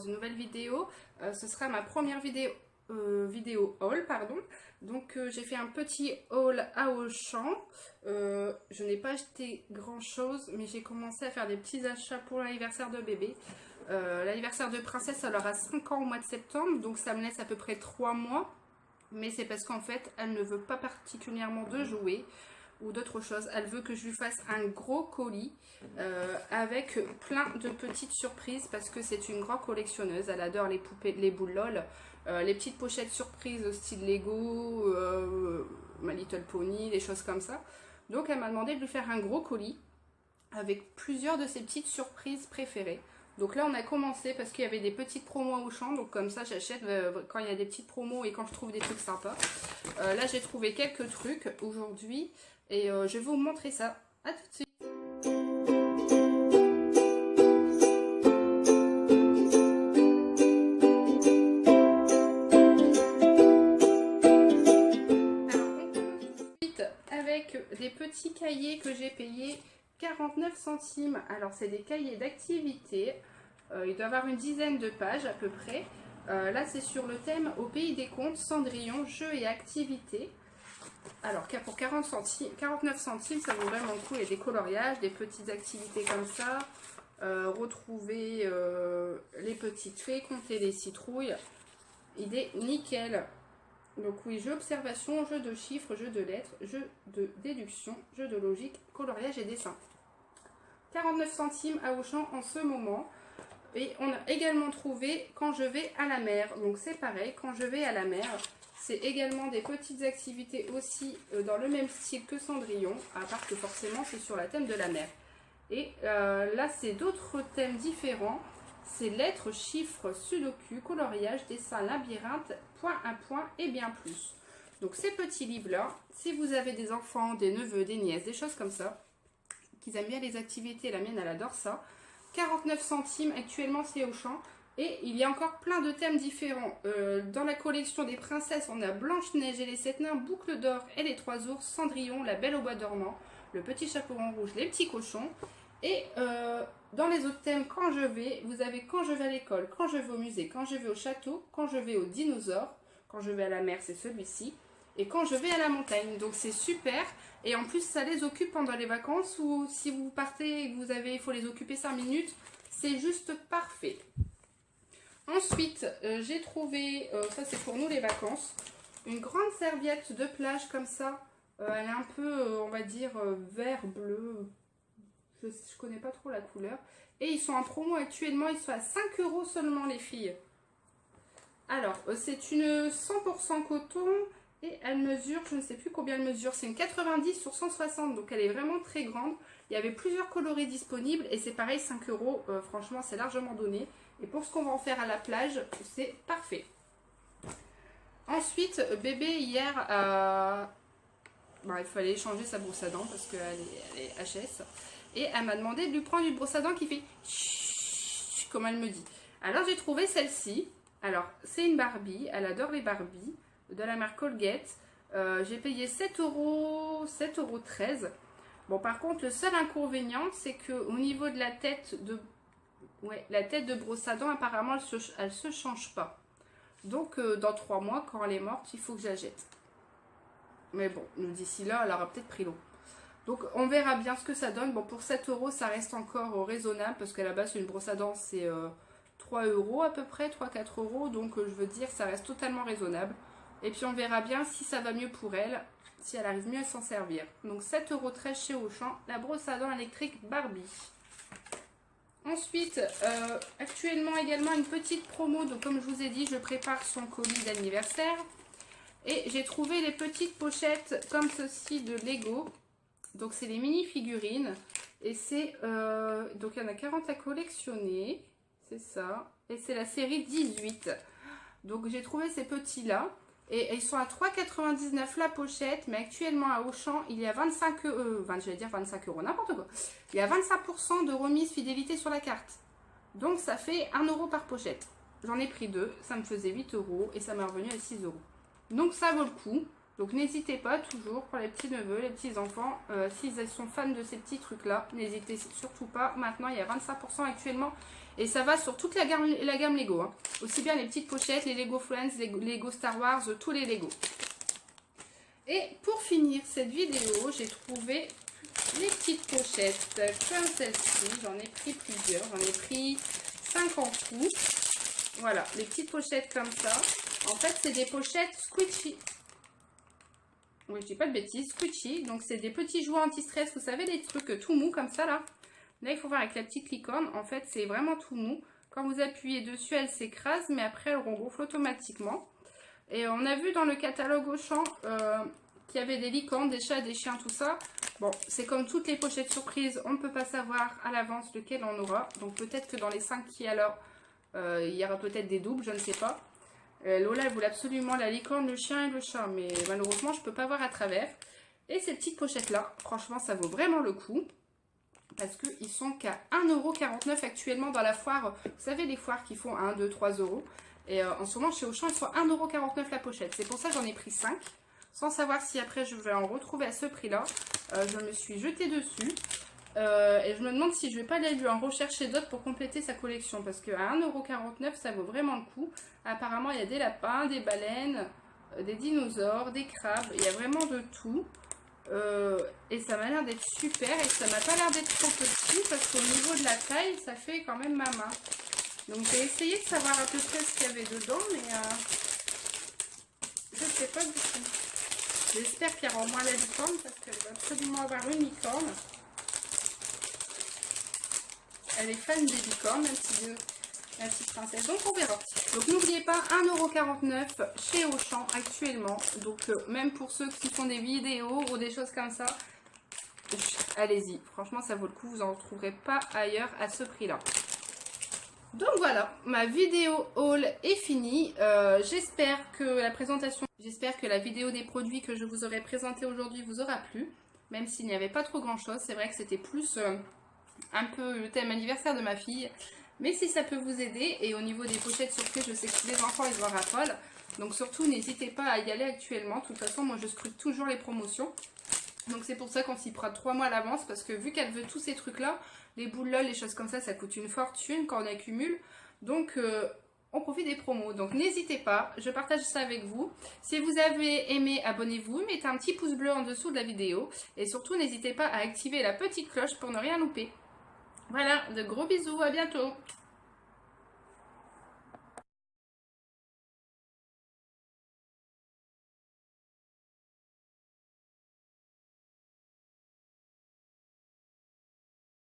une nouvelle vidéo. Ce sera ma première vidéo, haul, pardon. Donc j'ai fait un petit haul à Auchan. Je n'ai pas acheté grand chose, mais j'ai commencé à faire des petits achats pour l'anniversaire de bébé. L'anniversaire de princesse, elle aura 5 ans au mois de septembre, donc ça me laisse à peu près 3 mois. Mais c'est parce qu'en fait, elle ne veut pas particulièrement de jouets ou d'autres choses. Elle veut que je lui fasse un gros colis avec plein de petites surprises parce que c'est une grande collectionneuse. Elle adore les poupées, les boules LOL, les petites pochettes surprises au style Lego, My Little Pony, des choses comme ça. Donc elle m'a demandé de lui faire un gros colis avec plusieurs de ses petites surprises préférées. Donc là on a commencé parce qu'il y avait des petites promos au champ, donc comme ça j'achète quand il y a des petites promos et quand je trouve des trucs sympas. Là j'ai trouvé quelques trucs aujourd'hui et je vais vous montrer ça. À tout de suite. Alors on commence tout de suite avec des petits cahiers que j'ai payés 49 centimes. Alors c'est des cahiers d'activité. Il doit y avoir une dizaine de pages à peu près. Là c'est sur le thème au pays des contes, Cendrillon, jeux et activités. Alors pour 49 centimes ça vaut vraiment le coup. Il y a des coloriages, des petites activités comme ça. Retrouver les petites fées, compter les citrouilles. Idée nickel. Donc oui, jeu observation, jeu de chiffres, jeu de lettres, jeu de déduction, jeu de logique, coloriage et dessin. 49 centimes à Auchan en ce moment. Et on a également trouvé quand je vais à la mer. Donc c'est pareil, quand je vais à la mer, c'est également des petites activités aussi dans le même style que Cendrillon, à part que forcément c'est sur le thème de la mer. Et là c'est d'autres thèmes différents. C'est lettres, chiffres, sudoku, coloriage, dessin, labyrinthe, point à point et bien plus. Donc ces petits livres-là, si vous avez des enfants, des neveux, des nièces, des choses comme ça, qui aiment bien les activités, la mienne elle adore ça. 49 centimes actuellement c'est Auchan. Et il y a encore plein de thèmes différents. Dans la collection des princesses, on a Blanche-Neige et les 7 nains, Boucle d'or et les 3 ours, Cendrillon, la Belle au bois dormant, le petit chaperon rouge, les petits cochons. Et dans les autres thèmes, quand je vais, vous avez quand je vais à l'école, quand je vais au musée, quand je vais au château, quand je vais aux dinosaures, quand je vais à la mer, c'est celui-ci, et quand je vais à la montagne. Donc c'est super. Et en plus, ça les occupe pendant les vacances ou si vous partez et que il faut les occuper 5 minutes, c'est juste parfait. Ensuite, j'ai trouvé, ça c'est pour nous les vacances, une grande serviette de plage comme ça. Elle est un peu, on va dire, vert, bleu. Je connais pas trop la couleur. Et ils sont en promo actuellement, ils sont à 5 € seulement les filles. Alors, c'est une 100% coton. Et elle mesure, je ne sais plus combien elle mesure, c'est une 90 sur 160, donc elle est vraiment très grande. Il y avait plusieurs coloris disponibles et c'est pareil, 5 €, franchement c'est largement donné. Et pour ce qu'on va en faire à la plage, c'est parfait. Ensuite, bébé hier, il fallait changer sa brosse à dents parce qu'elle est HS. Et elle m'a demandé de lui prendre une brosse à dents qui fait chut, comme elle me dit. Alors j'ai trouvé celle-ci. Alors c'est une Barbie, elle adore les Barbies. De la marque Colgate. J'ai payé 7 €, 7,13 €. Bon, par contre, le seul inconvénient, c'est qu'au niveau de la tête de brosse à dents, apparemment, elle se change pas. Donc, dans 3 mois, quand elle est morte, il faut que je la jette. Mais bon, d'ici là, elle aura peut-être pris l'eau. Donc, on verra bien ce que ça donne. Bon, pour 7 €, ça reste encore raisonnable, parce qu'à la base, une brosse à dents, c'est 3 € à peu près, 3-4 €. Donc, je veux dire, ça reste totalement raisonnable. Et puis on verra bien si ça va mieux pour elle, si elle arrive mieux à s'en servir. Donc 7,13 € chez Auchan, la brosse à dents électrique Barbie. Ensuite, actuellement également une petite promo. Donc comme je vous ai dit, je prépare son colis d'anniversaire. Et j'ai trouvé les petites pochettes comme ceci de Lego. Donc c'est les mini figurines. Et c'est, donc il y en a 40 à collectionner. C'est ça. Et c'est la série 18. Donc j'ai trouvé ces petits là. Et ils sont à 3,99 € la pochette, mais actuellement à Auchan, il y a 25 €, n'importe quoi. Il y a 25% de remise fidélité sur la carte. Donc ça fait 1 € par pochette. J'en ai pris 2, ça me faisait 8 € et ça m'est revenu à 6 €. Donc ça vaut le coup. Donc n'hésitez pas toujours pour les petits neveux, les petits enfants, s'ils sont fans de ces petits trucs là, n'hésitez surtout pas. Maintenant il y a 25% actuellement et ça va sur toute la gamme Lego, hein. Aussi bien les petites pochettes, les Lego Friends, les Lego Star Wars, tous les Lego. Et pour finir cette vidéo, j'ai trouvé les petites pochettes comme celle-ci. J'en ai pris plusieurs, j'en ai pris 5 en tout. Voilà, les petites pochettes comme ça. En fait, c'est des pochettes squishy. Oui, je dis pas de bêtises, squishy. Donc, c'est des petits jouets anti-stress. Vous savez, les trucs tout mous comme ça, là. Là, il faut voir avec la petite licorne. En fait, c'est vraiment tout mou. Quand vous appuyez dessus, elle s'écrase, mais après, elle regonfle automatiquement. Et on a vu dans le catalogue Auchan qu'il y avait des licornes, des chats, des chiens, tout ça. Bon, c'est comme toutes les pochettes surprises, on ne peut pas savoir à l'avance lequel on aura. Donc peut-être que dans les 5 qui alors, il y aura peut-être des doubles, je ne sais pas. Lola, elle voulait absolument la licorne, le chien et le chat, mais malheureusement, je ne peux pas voir à travers. Et ces petites pochettes-là, franchement, ça vaut vraiment le coup. Parce qu'ils sont qu'à 1,49€ actuellement dans la foire. Vous savez, les foires qui font 1, 2, 3 euros. Et en ce moment, chez Auchan, ils sont 1,49€ la pochette. C'est pour ça que j'en ai pris 5. Sans savoir si après, je vais en retrouver à ce prix-là. Je me suis jetée dessus. Et je me demande si je vais pas aller lui en rechercher d'autres pour compléter sa collection. Parce qu'à 1,49€, ça vaut vraiment le coup. Apparemment, il y a des lapins, des baleines, des dinosaures, des crabes. Il y a vraiment de tout. Et ça m'a l'air d'être super. Et ça m'a pas l'air d'être trop petit. Parce qu'au niveau de la taille, ça fait quand même ma main. Donc j'ai essayé de savoir à peu près ce qu'il y avait dedans, mais je ne sais pas du tout. J'espère qu'il y aura au moins la licorne parce qu'elle va absolument avoir une licorne. Elle est fan des licornes, la petite princesse. Donc on verra. Donc n'oubliez pas, 1,49€ chez Auchan actuellement. Donc même pour ceux qui font des vidéos ou des choses comme ça, allez-y. Franchement, ça vaut le coup. Vous n'en trouverez pas ailleurs à ce prix-là. Donc voilà, ma vidéo haul est finie. J'espère que la vidéo des produits que je vous aurai présenté aujourd'hui vous aura plu. Même s'il n'y avait pas trop grand chose, c'est vrai que c'était plus un peu le thème anniversaire de ma fille. Mais si ça peut vous aider, et au niveau des pochettes surprises, je sais que les enfants ils en raffolent. Donc surtout n'hésitez pas à y aller actuellement. De toute façon, moi je scrute toujours les promotions. Donc c'est pour ça qu'on s'y prend 3 mois à l'avance, parce que vu qu'elle veut tous ces trucs là, les boules lol, les choses comme ça coûte une fortune quand on accumule. Donc on profite des promos. Donc n'hésitez pas, je partage ça avec vous. Si vous avez aimé, abonnez-vous, mettez un petit pouce bleu en dessous de la vidéo. Et surtout n'hésitez pas à activer la petite cloche pour ne rien louper. Voilà, de gros bisous, à bientôt.